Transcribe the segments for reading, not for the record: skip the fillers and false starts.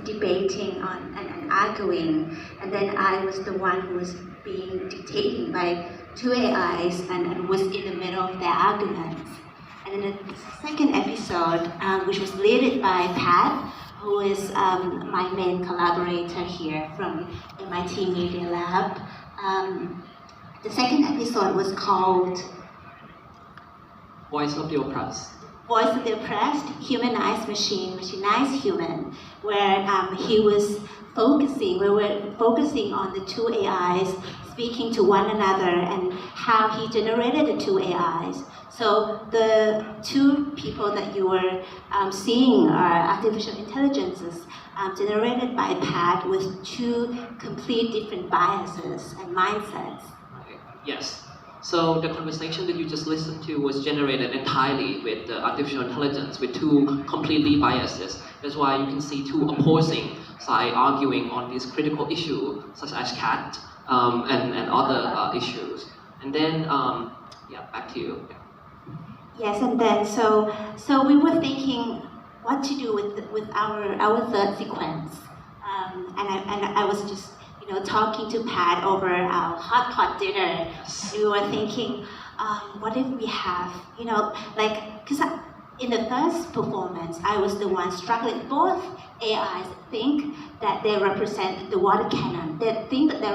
debating on and arguing, and then I was the one who was being dictated by two AIs and was in the middle of their arguments. And then the second episode, which was led by Pat, who is my main collaborator here from MIT Media Lab. The second episode was called Voice of the Oppressed. Voice of the Oppressed, Humanized Machine, Machinized Human, where we were focusing on the two AIs speaking to one another and how he generated the two AIs. So the two people that you were seeing are artificial intelligences generated by Pat with two complete different biases and mindsets. Yes. So the conversation that you just listened to was generated entirely with the artificial intelligence with two completely biases. That's why you can see two opposing sides arguing on this critical issue such as cat and other issues. And then, back to you. Yes, and then so we were thinking what to do with our third sequence, and I was just talking to Pat over our hot pot dinner. We were thinking, what if we have because in the first performance I was the one struggling. Both AIs think that they represent the water cannon. They think that they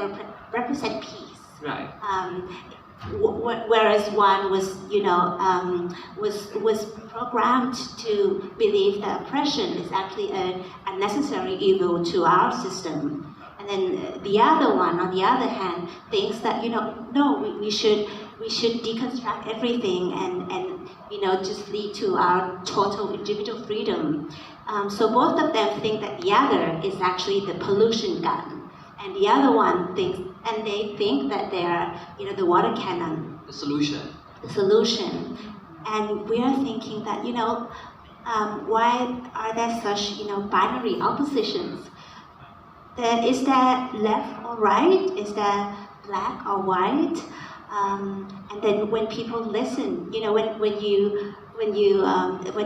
represent peace. Right. Whereas one was, was programmed to believe that oppression is actually a necessary evil to our system. And then the other one, on the other hand, thinks that no, we should deconstruct everything and just lead to our total individual freedom. So both of them think that the other is actually the pollution gun, and the other one thinks, and they think that they are the water cannon. The solution. The solution, and we are thinking that why are there such binary oppositions? Is there left or right? Is there black or white? And then when people listen, when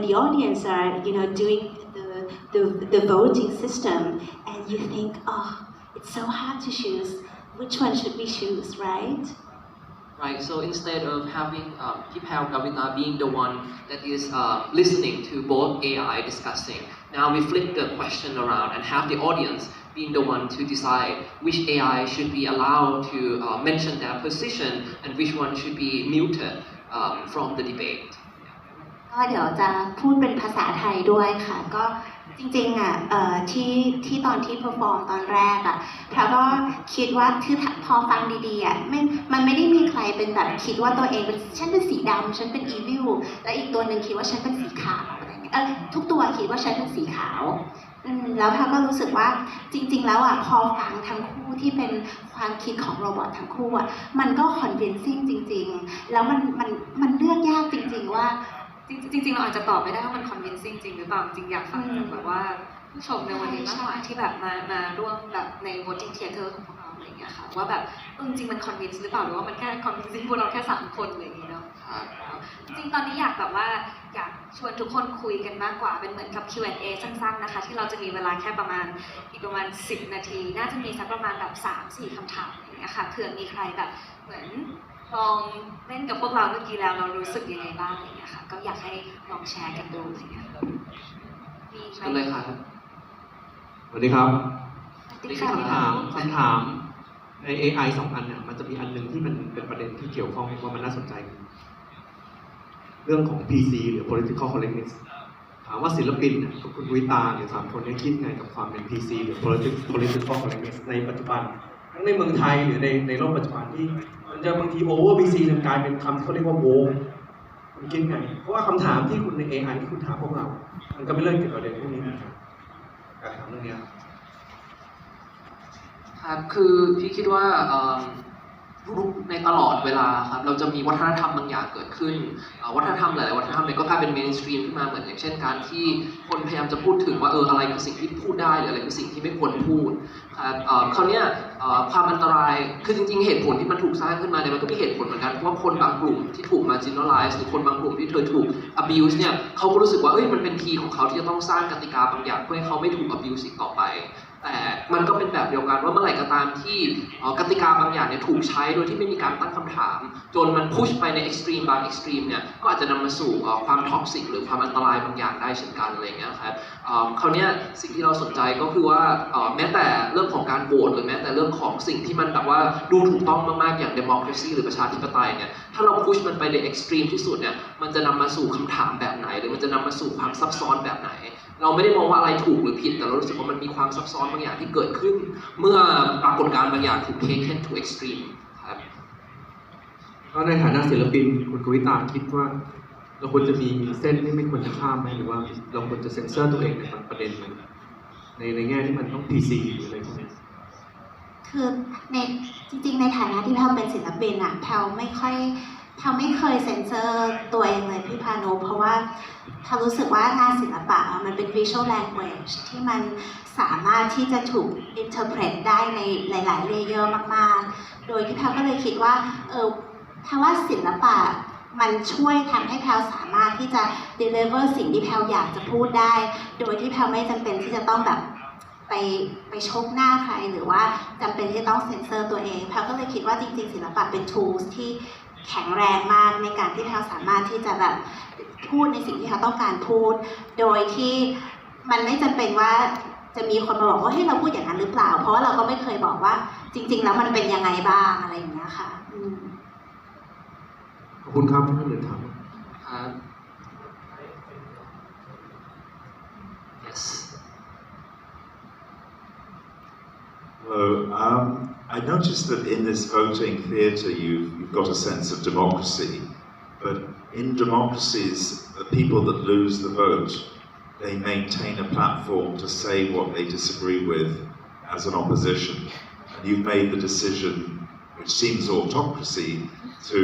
the audience are doing the voting system, and you think, oh, it's so hard to choose. Which one should we choose, right? Right. So instead of having Kawita being the one that is listening to both AI discussing, now we flip the question around and have the audience being the one to decide which AI should be allowed to mention their position and which one should be muted from the debate. ก็เดี๋ยวจะพูดเป็นภาษาไทยด้วยค่ะก็จริงๆที่ตอนที่เพอร์ฟอร์มตอนแรกพระก็คิดว่าคือพอฟังดีๆมันไม่ได้มีใครเป็นแบบคิดว่าตัวเองเป็นฉันเป็นสีดำฉันเป็นอีวิลและอีกตัวหนึ่งคิดว่าฉันเป็นสีขาวอะไรเงี้ยทุกตัวคิดว่าฉันเป็นสีขาวแล้วพระก็รู้สึกว่าจริงๆแล้วพอฟังทั้งคู่ที่เป็นความคิดของโรบอททั้งคู่มันก็คอนวินซิ่งจริงๆแล้วมันเลือกยากจริงๆว่าจริงๆเราอาจจะตอบไม่ได้ว่ามัน convincing จริงหรือเปล่าจริงอยากฟังจากแบบว่าผู้ชมในวันนี้มากกว่าที่แบบมาร่วมแบบใน voting theater ของพวกเราอะไรอย่างเงี้ยค่ะว่าแบบจริงมัน convince หรือเปล่าหรือว่ามันแค่ convincing พวกเราแค่3คนอะไรอย่างเงี้ยเนาะจริงๆตอนนี้อยากแบบว่าอยากชวนทุกคนคุยกันมากกว่าเป็นเหมือนกับ Q&A สั้นๆนะคะที่เราจะมีเวลาแค่ประมาณ10 นาทีน่าจะมีสักประมาณแบบ 3-4 คำถามอย่างเงี้ยค่ะเผื่อมีใครแบบเหมือนลองเล่นกับพวกเราเมื่อกี้แล้วเรารู้สึกยังไงบ้างอะไรอย่างเงี้ยค่ะก็อยากให้ลองแชร์กันดูอะไรอย่างเงี้ยมีใครเลยครับสวัสดีครับมีคำถามใน AI 2 อันเนี่ยมันจะมีอันนึงที่มันเป็นประเด็นที่เกี่ยวข้องว่ามันน่าสนใจเรื่องของ PC หรือ political correctness ถามว่าศิลปินคุณวิตาหรือ3 คนนี้คิดไงกับความเป็น PC หรือ political correctness ในปัจจุบันทั้งในเมืองไทยหรือในโลกปัจจุบันที่มันจะบางที over PC จนกลายเป็นคำที่เขาเรียกว่าโวคุณคิดไงเพราะว่าคำถามที่คุณใน AI ที่คุณถามพวกเรามันก็ไม่เรื่องเกี่ยวกับประเด็นพวกนี้เหมือนกันการถามเรื่องนี้ครับคือพี่คิดว่าในตลอดเวลาครับเราจะมีวัฒนธรรมบางอย่างเกิดขึ้นวัฒนธรรมหลายๆวัฒนธรรมเนี่ยก็กลายเป็นเมนสตรีมขึ้นมาเหมือนอย่างเช่นการที่คนพยายามจะพูดถึงว่าอะไรคือสิ่งที่พูดได้หรืออะไรคือสิ่งที่ไม่ควรพูด ครับคราวเนี้ยความอันตรายคือจริงๆเหตุผลที่มันถูกสร้างขึ้นมาเนี่ยมันก็มีเหตุผลเหมือนกันเพราะว่าคนบางกลุ่มที่ถูก marginalize หรือคนบางกลุ่มที่ถูก abuse เนี่ยเขาก็รู้สึกว่ามันเป็นทีของเขาที่จะต้องสร้างกติกาบางอย่างเพื่อให้เขาไม่ถูก abuse อีกต่อไปแต่มันก็เป็นแบบเดียวกันว่าเมื่อไหร่ก็ตามที่กติกาบางอย่างเนี่ยถูกใช้โดยที่ไม่มีการตั้งคำถามจนมันพุชไปใน extreme บาง extreme เนี่ยก็อาจจะนำมาสู่ความท็อกซิกหรือความอันตรายบางอย่างได้เช่นกันอะไรอย่างเงี้ยครับคราวนี้สิ่งที่เราสนใจก็คือว่าแม้แต่เรื่องของการโหวตหรือแม้แต่เรื่องของสิ่งที่มันแบบว่าดูถูกต้องมากๆอย่าง democracy หรือประชาธิปไตยเนี่ยถ้าเราพุชมันไปใน extreme ที่สุดเนี่ยมันจะนำมาสู่คำถามแบบไหนหรือมันจะนำมาสู่ความซับซ้อนแบบไหนเราไม่ได้มองว่าอะไรถูกหรือผิดแต่เรารู้สึกว่ามันมีความซับซ้อนบางอย่างที่เกิดขึ้นเมื่อปรากฏการณ์บางอย่างถูก taken to extreme ครับก็ในฐานะศิลปินคุณกวิตาคิดว่าเราควรจะมีเส้นที่ไม่ควรจะข้ามไหมหรือว่าเราควรจะเซ็นเซอร์ตัวเองในบางประเด็นในแง่ที่มันต้อง PC หรืออะไรพวกนี้คือในจริงๆในฐานะที่แพลเป็นศิลปินแพลไม่เคยเซ็นเซอร์ตัวเองเลยพี่พานุเพราะว่าแพลรู้สึกว่างานศิลปะมันเป็น visual language ที่มันสามารถที่จะถูก interpret ได้ในหลายๆ layer มากๆโดยที่แพลก็เลยคิดว่าแพลว่าศิลปะมันช่วยทำให้แพลสามารถที่จะ deliver สิ่งที่แพลอยากจะพูดได้โดยที่แพลไม่จำเป็นที่จะต้องแบบไปชกหน้าใครหรือว่าจำเป็นที่จะต้องเซ็นเซอร์ตัวเองแพลก็เลยคิดว่าจริงๆศิลปะเป็น tools ที่แข็งแรงมากในการที่แพลสามารถที่จะแบบพูดในสิ่งที่เขาต้องการพูดโดยที่มันไม่จำเป็นว่าจะมีคนมาบอกว่าให้เราพูดอย่างนั้นหรือเปล่าเพราะว่าเราก็ไม่เคยบอกว่าจริงๆแล้วมันเป็นยังไงบ้างอะไรอย่างเงี้ยค่ะขอบคุณครับท่านอื่นถามครับ yes Hello. I noticed that in this voting theatre you've got a sense of democracy, but in democracies, the people that lose the vote, they maintain a platform to say what they disagree with as an opposition. And you've made the decision, which seems autocracy, to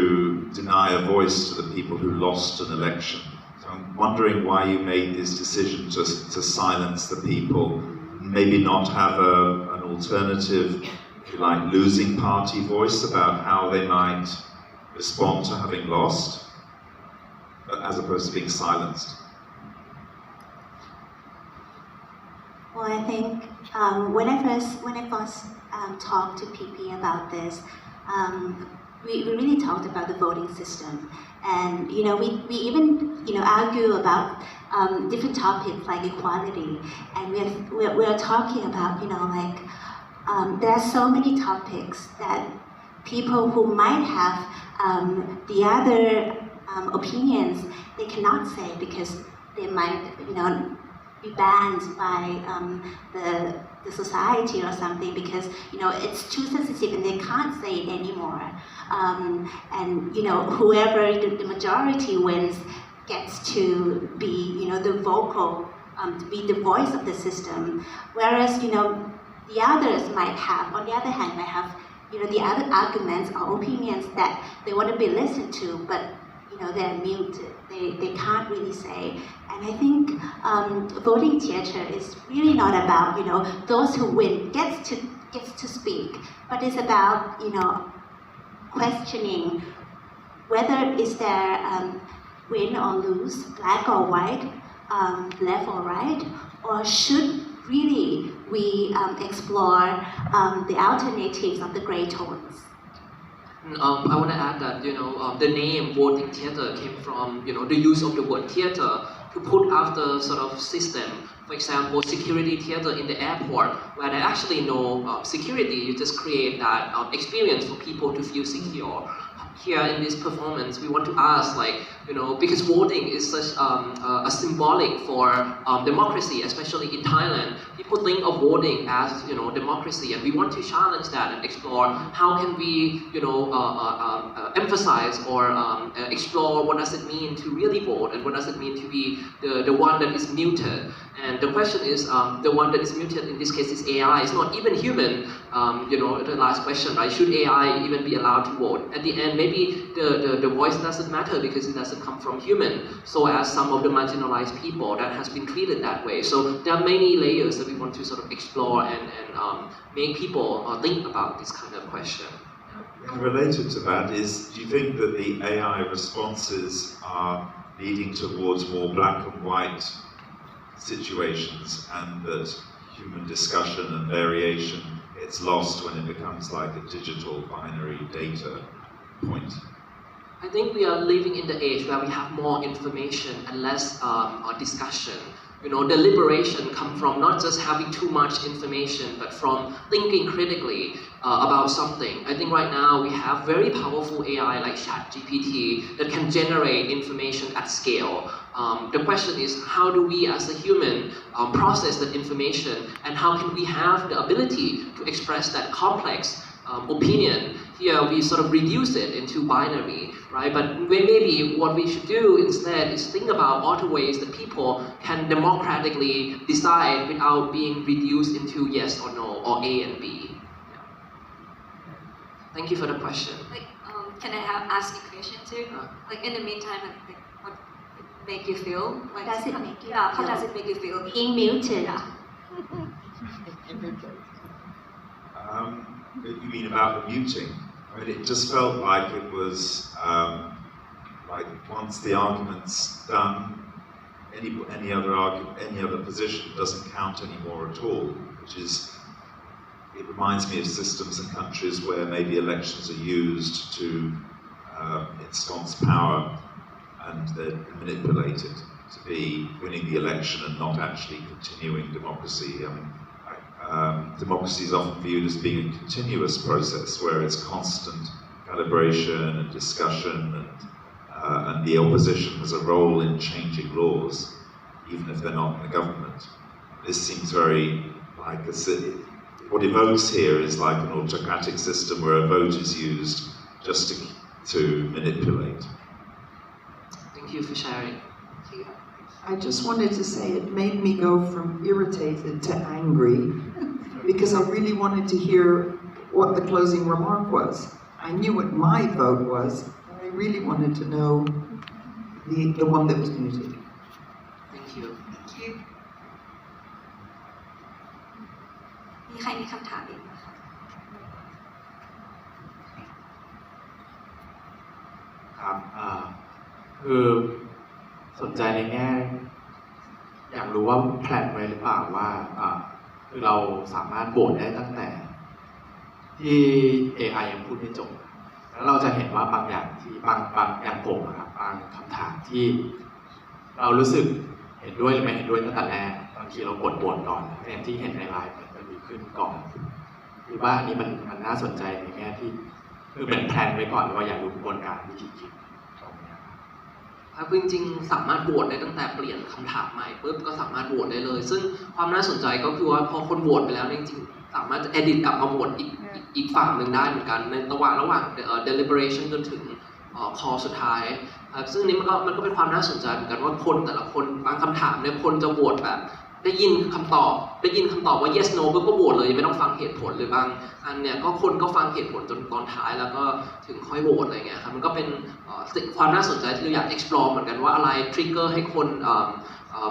deny a voice to the people who lost an election. So I'm wondering why you made this decision to silence the people, maybe not have an alternative, if you like, losing party voice about how they might respond to having lost, as opposed to being silenced. Well, I think when I first talked to PP about this, we really talked about the voting system, and we even argue about different topics like equality, and we're talking about there are so many topics that people who might have the other opinions they cannot say because they might be banned by the society or something because it's too sensitive and they can't say it anymore. And whoever the majority wins gets to be the vocal, to be the voice of the system. Whereas the others might have, on the other hand, might have the other arguments or opinions that they want to be listened to, but they're muted. They can't really say. And I think voting theatre is really not about those who win gets to speak, but it's about questioning whether is there win or lose, black or white, left or right, or should really we explore the alternatives of the grey tones. I want to add that the name voting theatre came from the use of the word theatre to put after sort of system. For example, security theatre in the airport, where there actually no security, you just create that experience for people to feel secure. Here in this performance, we want to ask, because voting is such a symbolic for democracy, especially in Thailand. People think of voting as democracy, and we want to challenge that and explore how can we emphasize or explore what does it mean to really vote and what does it mean to be the one that is muted. And the question is, the one that is muted in this case is AI. It's not even human. The last question, right? Should AI even be allowed to vote? At the end, maybe the voice doesn't matter because it doesn't come from human, so as some of the marginalized people that has been treated that way. So there are many layers that we want to sort of explore and make people think about this kind of question. And related to that is, do you think that the AI responses are leading towards more black and white situations, and that human discussion and variation gets lost when it becomes like a digital binary data point? I think we are living in the age where we have more information and less discussion. You know, the liberation comes from not just having too much information, but from thinking critically about something. I think right now we have very powerful AI like ChatGPT that can generate information at scale. The question is, how do we as a human process that information, and how can we have the ability to express that complex opinion? Here we sort of reduce it into binary, right? But maybe what we should do instead is think about other ways that people can democratically decide without being reduced into yes or no, or A and B. Yeah. Thank you for the question. Like, can I ask you a question too? Like in the meantime, like, what make you feel? Like, Does it make you yeah, how feel? does it make you feel? Being muted. You mean about the muting? I mean, it just felt like it was like once the argument's done, any other position doesn't count anymore at all. Which is, it reminds me of systems and countries where maybe elections are used to ensconce power, and they're manipulated to be winning the election and not actually continuing democracy. I mean, democracy is often viewed as being a continuous process where it's constant calibration and discussion, and the opposition has a role in changing laws, even if they're not in the government. This seems very like what evokes here is like an autocratic system where a vote is used just to manipulate. Thank you for sharing. I just wanted to say it made me go from irritated to angry because I really wanted to hear what the closing remark was. I knew what my vote was, but I really wanted to know the one that was muted. Thank you. Thank you. มีใครมีคำถามอีกไหมคะ ครับคือสนใจในแง่อยากรู้ว่าแพลนไว้หรือเปล่าว่าคือเราสามารถโหวตได้ตั้งแต่ที่ AI ยังพูดไม่จบแล้วเราจะเห็นว่าบางอย่างที่บางอย่างผมนะครับบางคำถามที่เรารู้สึกเห็นด้วยหรือไม่เห็นด้วยตั้งแต่แรกบางทีเรากดโหวตก่อนอย่างที่เห็นในไลน์มันมีขึ้นก่อนหรือว่าอันนี้มันน่าสนใจในแง่ที่คือเป็นแพลนไว้ก่อนหรือว่าอยากรู้กระบวนการวิธีคิดครับจริงๆสามารถโหวตได้ตั้งแต่เปลี่ยนคำถามใหม่ปุ๊บก็สามารถโหวตได้เลยซึ่งความน่าสนใจก็คือว่าพอคนโหวตไปแล้วจริงๆสามารถจะ edit กลับมาโหวตอีกฝั่งหนึ่งได้เหมือนกันในระหว่าง deliberation จนถึงcall สุดท้ายครับซึ่งนี้มันก็เป็นความน่าสนใจเหมือนกันว่าคนแต่ละคนบางคำถามเนี่ยคนจะโหวตแบบได้ยินคำตอบว่า yes no ก็โหวตเลยไม่ต้องฟังเหตุผลหรือบางอันเนี่ยก็คนก็ฟังเหตุผลจนตอนท้ายแล้วก็ถึงค่อยโหวตอะไรเงี้ยครับมันก็เป็นความน่าสนใจที่เราอยาก explore เหมือนกันว่าอะไร trigger ให้คน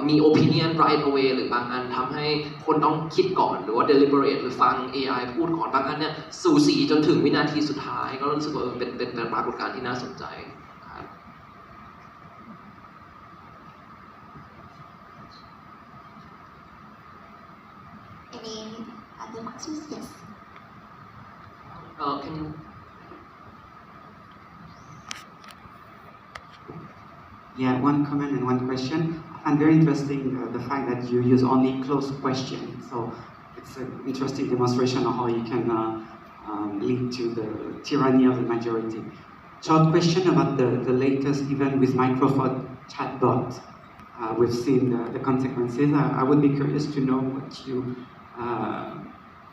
มี opinion right away หรือบางอันทำให้คนต้องคิดก่อนหรือว่า deliberate หรือฟัง AI พูดก่อนบางอันเนี่ยสู่สีจนถึงวินาทีสุดท้ายก็รู้สึกว่าเป็นปรากฏการณ์ที่น่าสนใจครับ Any other questions? Yes. Can you? Yeah, one comment and one question. I find very interesting the fact that you use only closed questions. So it's an interesting demonstration of how you can lead to the tyranny of the majority. Short question about the latest event with microphone chatbot. We've seen the consequences. I would be curious to know what you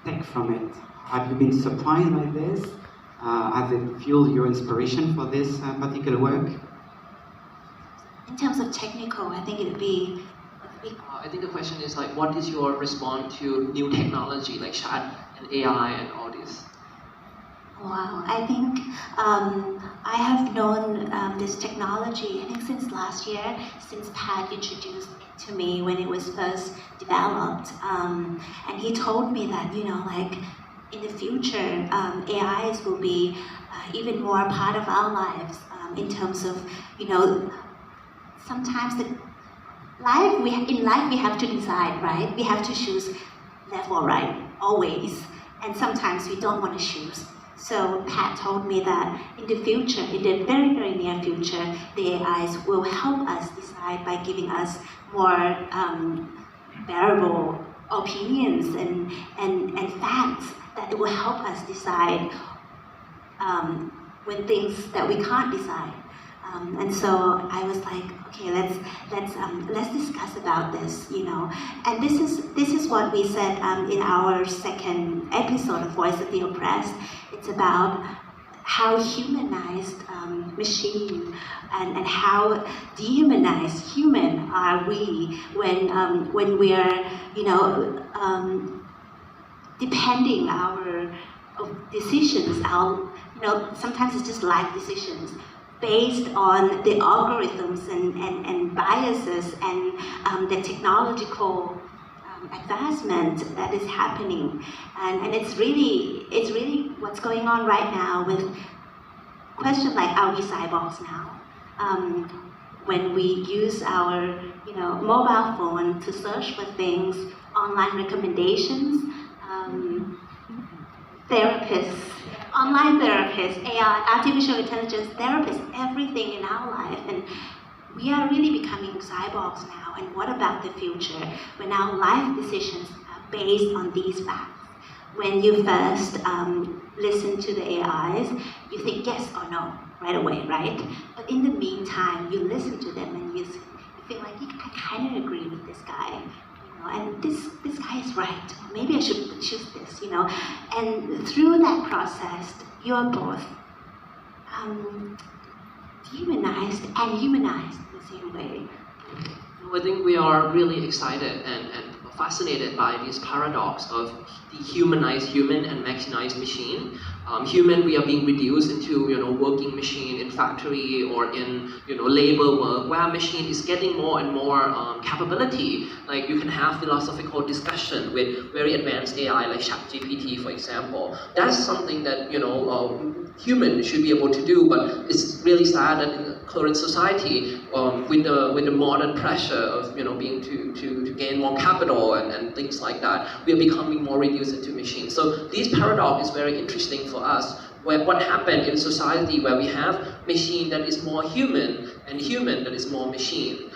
take from it. Have you been surprised by this? Has it fueled your inspiration for this particular work? In terms of technical, I think it would be I think the question is like, what is your response to new technology like chat and AI and all this? Wow, I think I have known this technology, I think since last year, since Pat introduced it to me when it was first developed. And he told me that, like in the future, AIs will be even more a part of our lives in terms of, sometimes in life we have to decide, right? We have to choose left or right, always. And sometimes we don't want to choose. So Pat told me that in the future, in the very, very near future, the AIs will help us decide by giving us more bearable opinions and facts that will help us decide when things that we can't decide. And so I was like, okay, let's discuss about this, And this is what we said in our second episode of Voice of the Oppressed. It's about how humanized machine and how dehumanized human are we when we are, depending our decisions, sometimes it's just life decisions, based on the algorithms and biases and the technological advancement that is happening, and it's really what's going on right now with questions like, are we cyborgs now? When we use our mobile phone to search for things, online recommendations, therapists, online therapists, AI, artificial intelligence therapists, everything in our life. And we are really becoming cyborgs now. And what about the future when our life decisions are based on these facts? When you first listen to the AIs, you think yes or no right away, right? But in the meantime, you listen to them and you feel like, I kind of agree with this guy. And this guy is right. Maybe I should choose this, And through that process, you are both dehumanized and humanized in the same way. I think we are really excited and fascinated by this paradox of dehumanized human and mechanized machine. Human, we are being reduced into working machine in factory or in labor work, where machine is getting more and more capability. Like you can have philosophical discussion with very advanced AI like ChatGPT, for example. That's something that human should be able to do, but it's really sad that in the current society, with the modern pressure of being to gain more capital and things like that, we are becoming more reduced into machines. So this paradox is very interesting for us. What happened in society where we have machine that is more human and human that is more machine.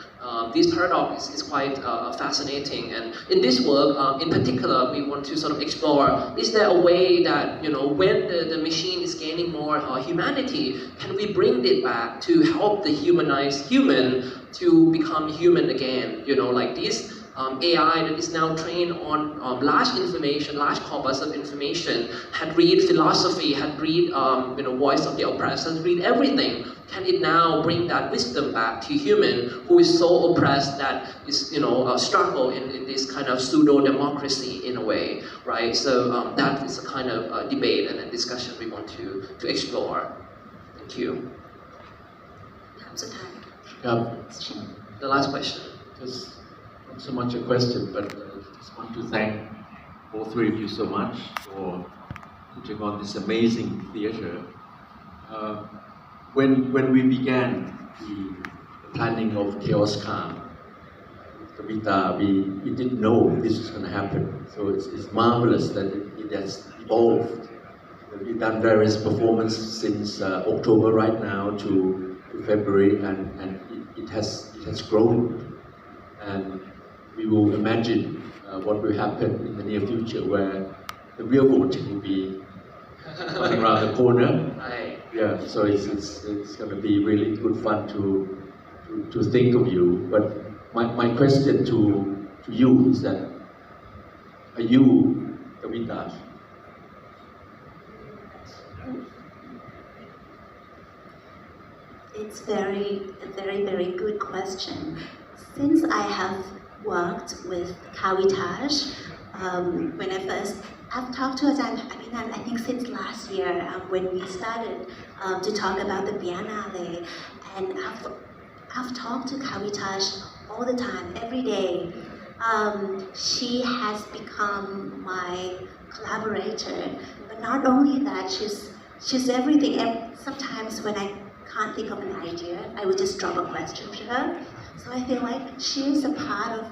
This paradox is quite fascinating, and in this work, in particular, we want to sort of explore: is there a way that when the machine is gaining more humanity, can we bring it back to help the humanized human to become human again? Like this AI that is now trained on large information, large corpus of information, had read philosophy, had read Voice of the Oppressed, had read everything. Can it now bring that wisdom back to human who is so oppressed that is struggle in this kind of pseudo-democracy in a way, right? So that is a kind of debate and a discussion we want to explore. Thank you. The last question. Just not so much a question, but I just want to thank all three of you so much for putting on this amazing theatre. When we began the planning of Chaos Calm, Kawita, we didn't know this was going to happen. So it's marvelous that it has evolved. We've done various performances since October right now to February, and it has grown. And we will imagine what will happen in the near future, where the real voting will be coming around the corner. Yeah, so it's going to be really good fun to think of you. But my question to you is that, are you Kawitash? It's a very, very good question. Since I have worked with Kawitash, when I first I've talked to Ajahn Abhinan, I think since last year when we started to talk about the Biennale, and I've talked to Kawitash all the time, every day. She has become my collaborator, but not only that, she's everything. Sometimes when I can't think of an idea, I would just drop a question to her. So I feel like she is a part of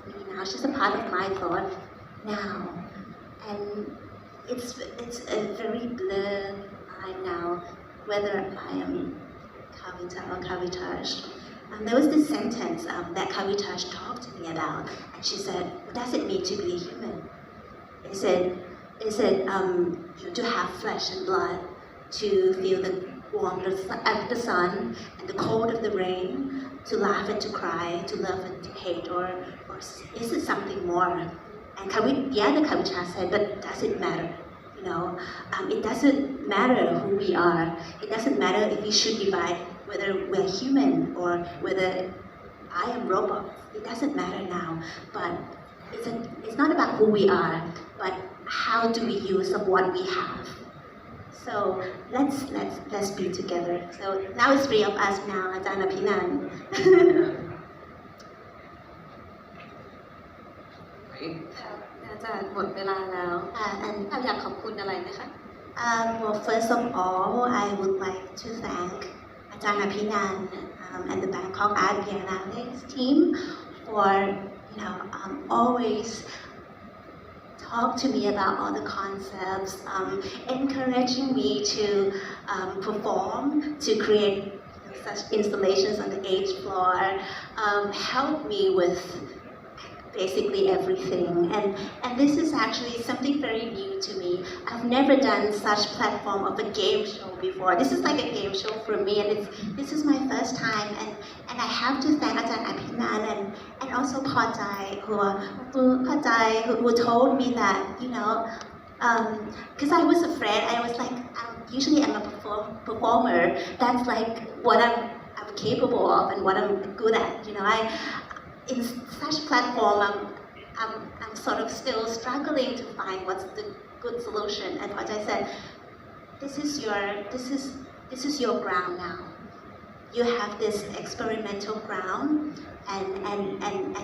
me now. She's a part of my thought now. And it's a very blurred line now, whether I am Kawita or Kawitash. There was this sentence that Kawitash talked to me about, and she said, "What does it mean to be a human?" It said to have flesh and blood, to feel the warmth of the sun and the cold of the rain, to laugh and to cry, to love and to hate, or is it something more? And the Kawitash said, but does it matter? You know, it doesn't matter who we are. It doesn't matter if we should divide whether we're human or whether I am robot. It doesn't matter now. But it's not about who we are, but how do we use of what we have. So let's be together. So now it's three of us now, Ajahn Abhinan. อาจารย์หมดเวลาแล้วเราอยากขอบคุณอะไรไหมคะ Well, first of all, I would like to thank Ajahn Abhinan and the Bangkok Art Biennale team for always talk to me about all the concepts, encouraging me to perform, to create such installations on the 8th floor, help me with basically everything, and this is actually something very new to me. I've never done such platform of a game show before. This is like a game show for me, and this is my first time, and I have to thank Ajahn Abhinan and also Pattay who told me that, because I was afraid. I was like, usually I'm a performer. That's like what I'm capable of and what I'm good at. In such platform, I'm sort of still struggling to find what's the good solution. And Pattay said, this is your ground now. You have this experimental ground, and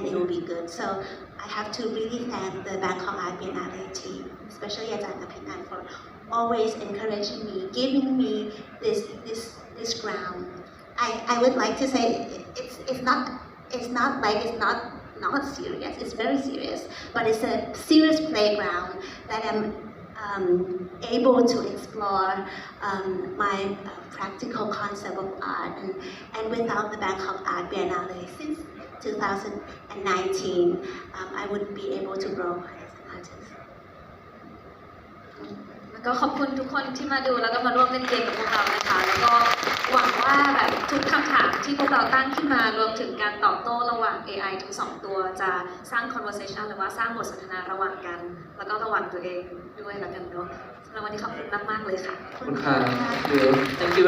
it will be good. So I have to really thank the Bangkok Art Biennale team, especially Ajahn Abhinan, for always encouraging me, giving me this ground. I would like to say it's not serious. It's very serious, but it's a serious playground that I'm able to explore my practical concept of art, and without the Bangkok Art Biennale since 2019, I wouldn't be able to grow as an artist. ก็ขอบคุณทุกคนที่มาดูแล้วก็มาร่วมเล่นเกมกับพวกเรานะคะแล้วก็หวังว่าแบบทุกคำถามที่พวกเราตั้งขึ้นมารวมถึงการตอบโต้ระหว่าง AI ทั้งสองตัวจะสร้าง conversation หรือว่าสร้างบทสนทนาระหว่างกันแล้วก็ระหว่างตัวเองด้วยแล้วกันเนาะสำหรับวันนี้ขอบคุณมากๆเลยค่ะ ขอบคุณค่ะ Thank you